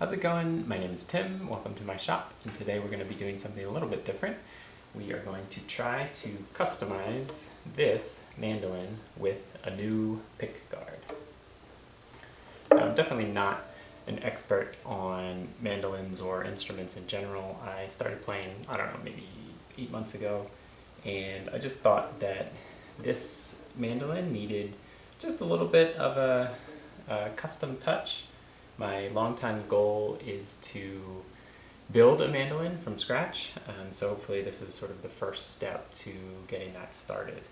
How's it going? My name is Tim, welcome to my shop, and today we're going to be doing something a little bit different. We are going to try to customize this mandolin with a new pickguard. Now, I'm definitely not an expert on mandolins or instruments in general. I started playing, I don't know, maybe 8 months ago, and I just thought that this mandolin needed just a little bit of a custom touch. My longtime goal is to build a mandolin from scratch, so hopefully this is sort of the first step to getting that started.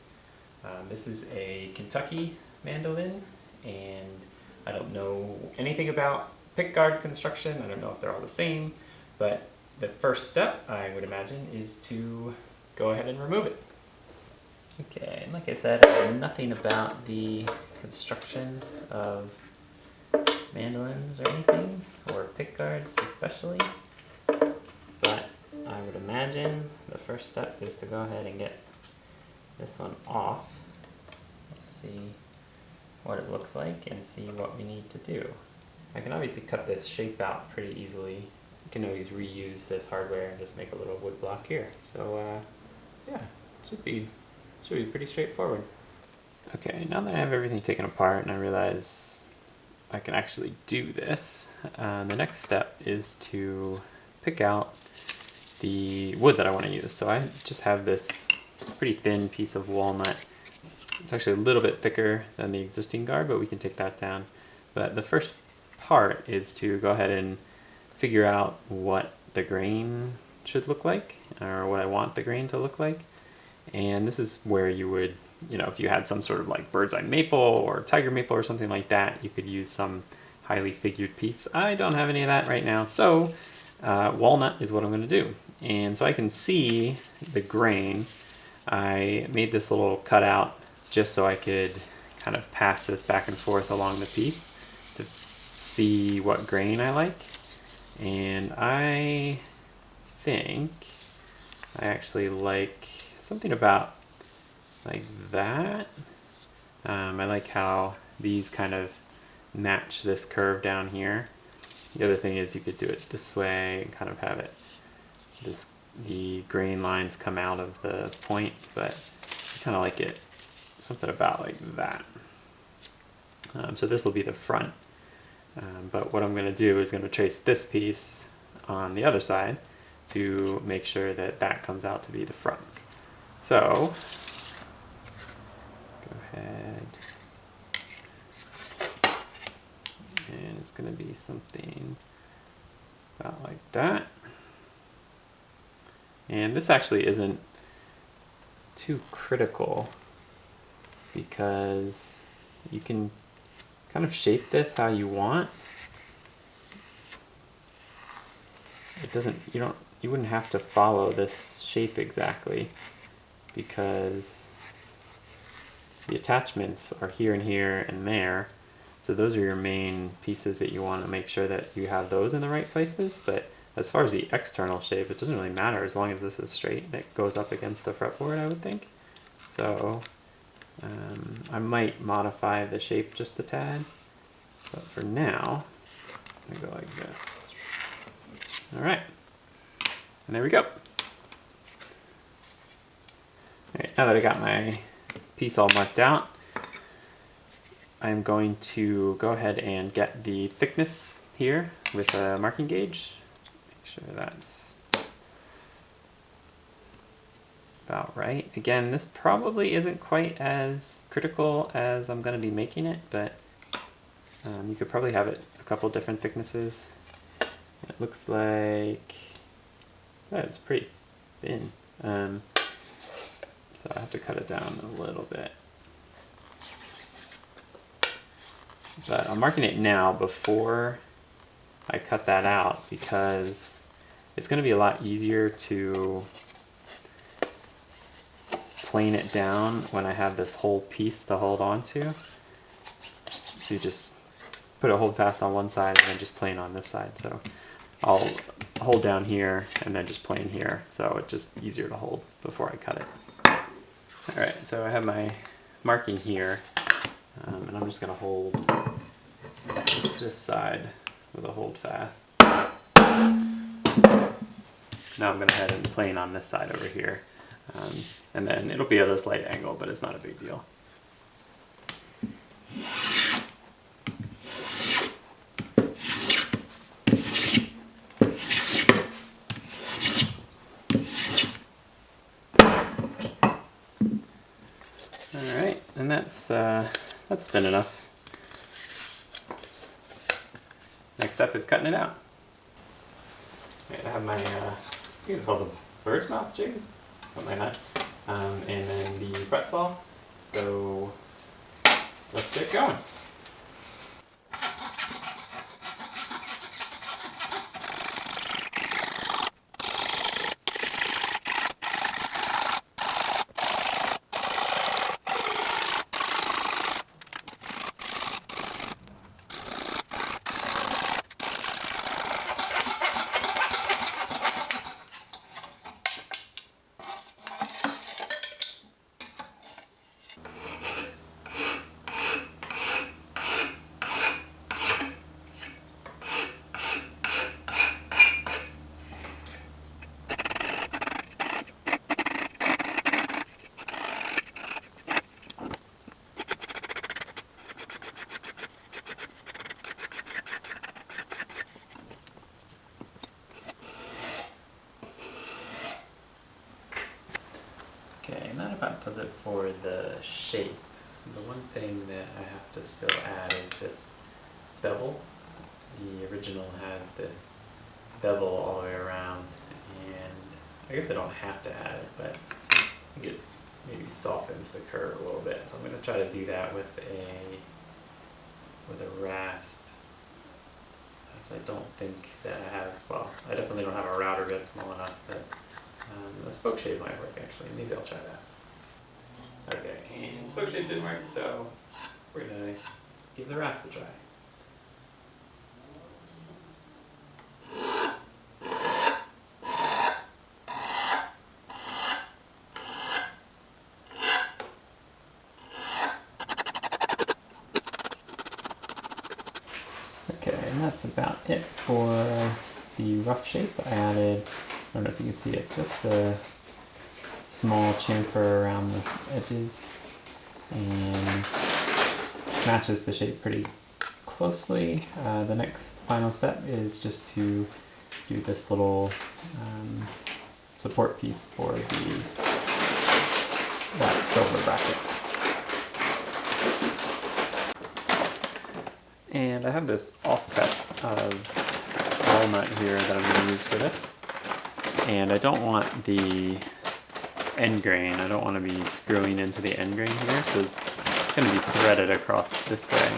This is a Kentucky mandolin, and I don't know anything about pickguard construction. I don't know if they're all the same, but the first step, I would imagine, is to go ahead and remove it. Okay, and like I said, I know nothing about the construction of mandolins or anything, or pickguards especially, but I would imagine the first step is to go ahead and get this one off. Let's see what it looks like and see what we need to do. I can obviously cut this shape out pretty easily. You can always reuse this hardware and just make a little wood block here. So yeah, it should be pretty straightforward. Okay, now that I have everything taken apart and I realize I can actually do this, the next step is to pick out the wood that I want to use. So I just have this pretty thin piece of walnut. It's actually a little bit thicker than the existing guard, but we can take that down. But the first part is to go ahead and figure out what the grain should look like, or what I want the grain to look like. And this is where you would, if you had some sort of like bird's eye maple or tiger maple or something like that, you could use some highly figured piece. I don't have any of that right now, so walnut is what I'm going to do. And so I can see the grain. I made this little cutout just so I could kind of pass this back and forth along the piece to see what grain I like. And I think I actually like something about like that. I like how these kind of match this curve down here. The other thing is you could do it this way and kind of have it, the grain lines come out of the point, but I kind of like it something about like that. So this will be the front, but what I'm going to do is going to trace this piece on the other side to make sure that that comes out to be the front. So go ahead, and it's going to be something about like that. And this actually isn't too critical because you can kind of shape this how you want. It doesn't, you wouldn't have to follow this shape exactly, because the attachments are here and here and there. So those are your main pieces that you want to make sure that you have those in the right places. But as far as the external shape, it doesn't really matter as long as this is straight and it goes up against the fretboard, I would think. So I might modify the shape just a tad, but for now, I'm going to go like this. All right, and there we go. Alright, now that I got my piece all marked out, I'm going to go ahead and get the thickness here with a marking gauge. Make sure that's about right. Again, this probably isn't quite as critical as I'm going to be making it, but you could probably have it a couple different thicknesses. It looks like it's pretty thin. So I have to cut it down a little bit. But I'm marking it now before I cut that out because it's going to be a lot easier to plane it down when I have this whole piece to hold on to. So you just put a hold fast on one side and then just plane on this side. So I'll hold down here and then just plane here, so it's just easier to hold before I cut it. Alright, so I have my marking here, and I'm just going to hold this side with a hold fast. And Now I'm going to head and plane on this side over here. And then it'll be at a slight angle, but it's not a big deal. Alright, and that's thin enough. Next step is cutting it out. Right, I have my, I think it's called the bird's mouth jig, something like that, and then the pretzel. So let's get going. Okay, and that about does it for the shape. The one thing that I have to still add is this bevel. The original has this bevel all the way around, and I guess I don't have to add it, but I think it maybe softens the curve a little bit. So I'm going to try to do that with a rasp. As I don't think that I have, well, I definitely don't have a router bit small enough that the spoke shape might work actually. Maybe I'll try that. Okay, and spoke shape didn't work, so we're gonna give the rasp a try. Okay, and that's about it for the rough shape. I added, I don't know if you can see it, just a small chamfer around the edges, and matches the shape pretty closely. The next final step is just to do this little support piece for that silver bracket. And I have this offcut of walnut here that I'm going to use for this. And I don't want the end grain, I don't want to be screwing into the end grain here, so it's going to be threaded across this way.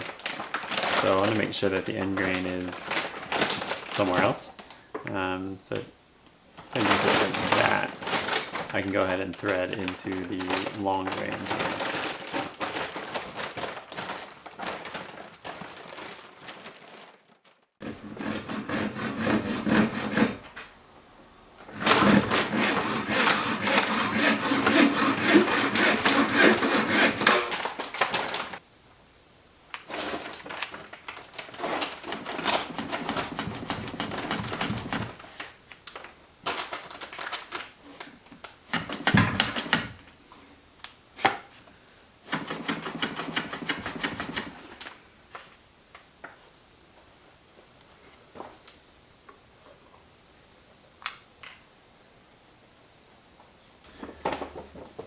So I want to make sure that the end grain is somewhere else. So if I use it like that, I can go ahead and thread into the long grain here.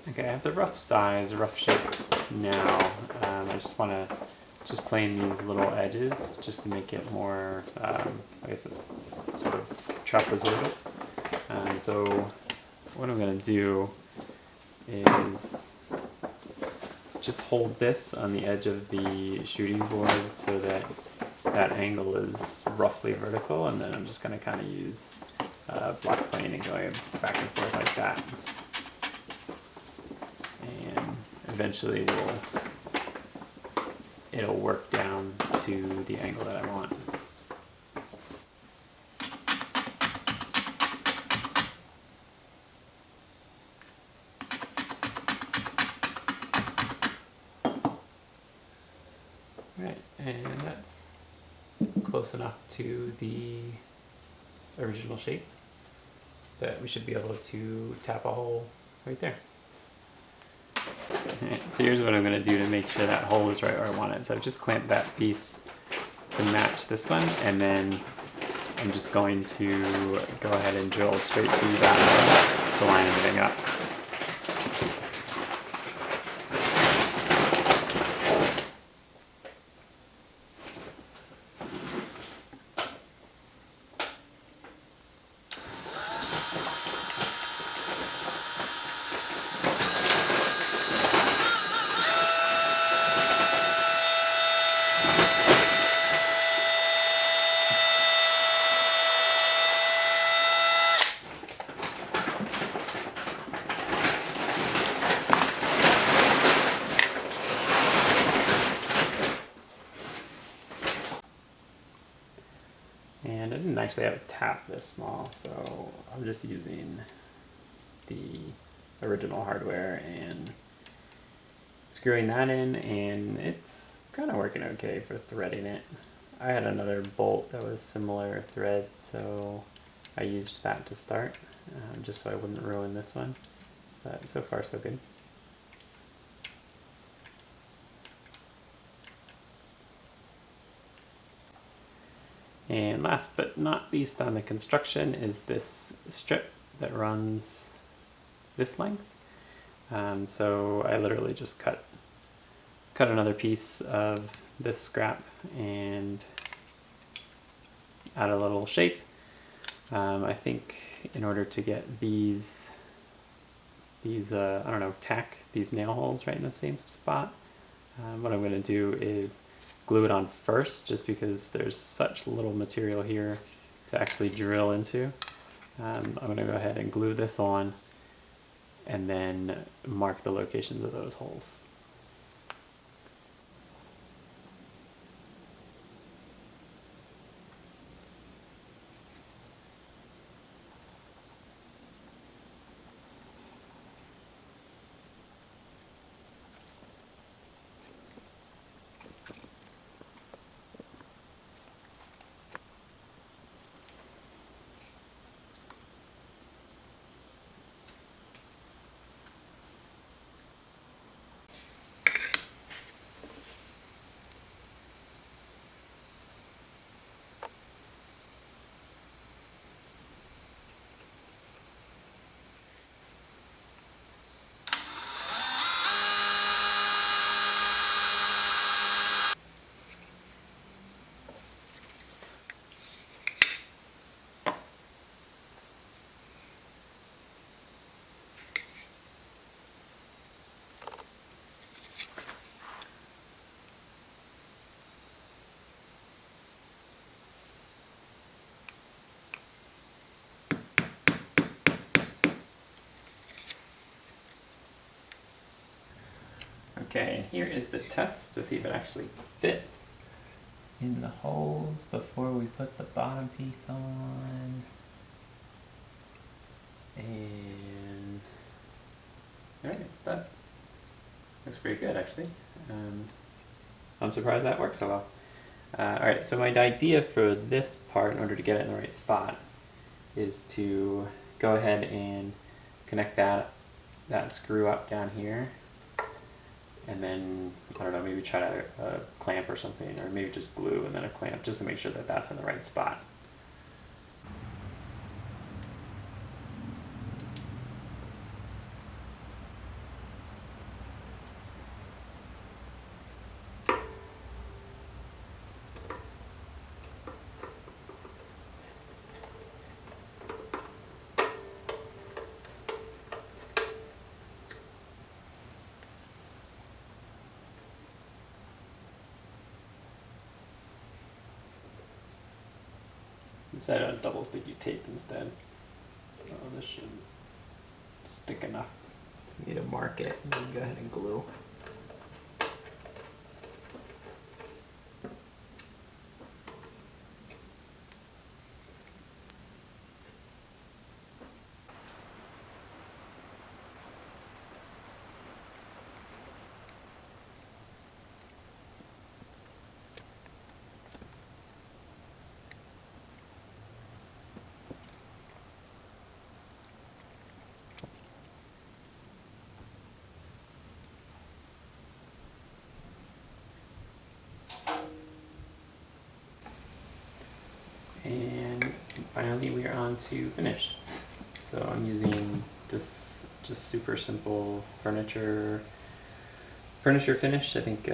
Okay, I have the rough shape now. I just want to plane these little edges just to make it more, I guess, sort of trapezoidal. So what I'm going to do is just hold this on the edge of the shooting board so that that angle is roughly vertical, and then I'm just going to kind of use block planing going back and forth like that. And eventually it'll work down to the angle that I want. Right, and that's close enough to the original shape, but we should be able to tap a hole right there. Alright, so here's what I'm going to do to make sure that hole is right where I want it. So I've just clamped that piece to match this one, and then I'm just going to go ahead and drill straight through that one to line everything up. And I didn't actually have a tap this small, so I'm just using the original hardware and screwing that in, and it's kind of working okay for threading it. I had another bolt that was similar thread, so I used that to start, just so I wouldn't ruin this one, but so far so good. And last but not least on the construction is this strip that runs this length. So I literally just cut another piece of this scrap and add a little shape. I think in order to get these I don't know, tack these nail holes right in the same spot, what I'm going to do is glue it on first, just because there's such little material here to actually drill into. I'm going to go ahead and glue this on and then mark the locations of those holes. Okay, and here is the test to see if it actually fits in the holes before we put the bottom piece on. And alright, that looks pretty good actually. I'm surprised that worked so well. Alright, so my idea for this part, in order to get it in the right spot, is to go ahead and connect that screw up down here, and then, I don't know, maybe try to clamp or something, or maybe just glue and then a clamp, just to make sure that that's in the right spot. Decided on double sticky tape instead. Oh, this should stick enough for me to mark it, and then go ahead and glue. And finally we are on to finish. So I'm using this just super simple furniture finish. I think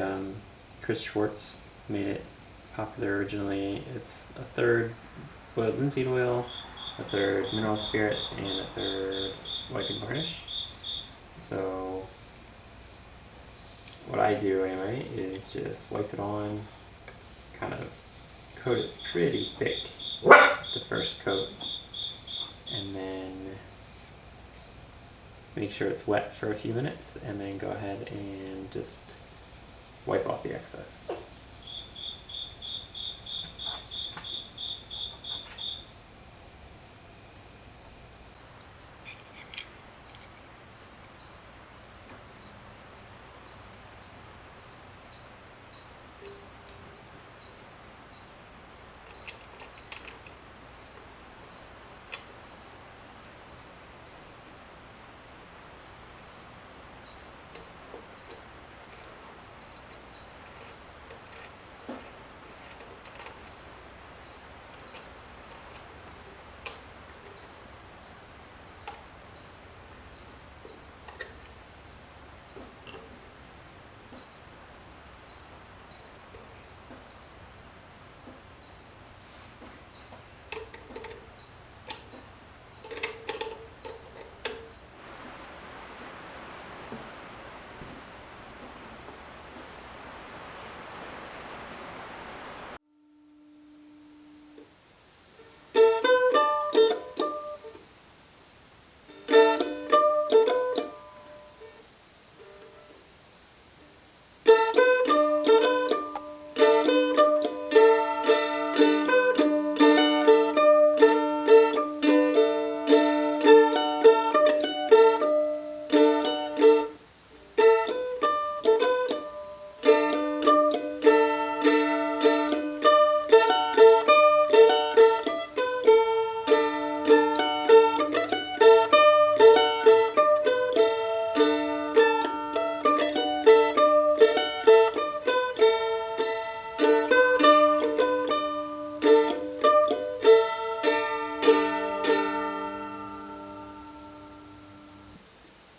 Chris Schwartz made it popular originally. It's a third boiled linseed oil, a third mineral spirits, and a third wiping varnish. So what I do anyway is just wipe it on, kind of coat it pretty thick, the first coat, and then make sure it's wet for a few minutes, and then go ahead and just wipe off the excess.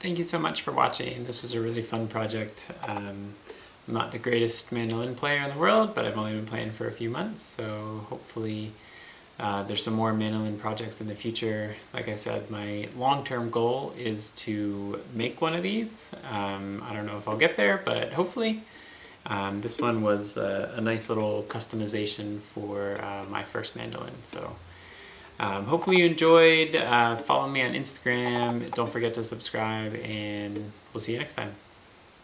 Thank you so much for watching. This was a really fun project. I'm not the greatest mandolin player in the world, but I've only been playing for a few months, so hopefully there's some more mandolin projects in the future. Like I said, my long-term goal is to make one of these. I don't know if I'll get there, but hopefully. This one was a nice little customization for my first mandolin. So hopefully you enjoyed. Follow me on Instagram. Don't forget to subscribe, and we'll see you next time.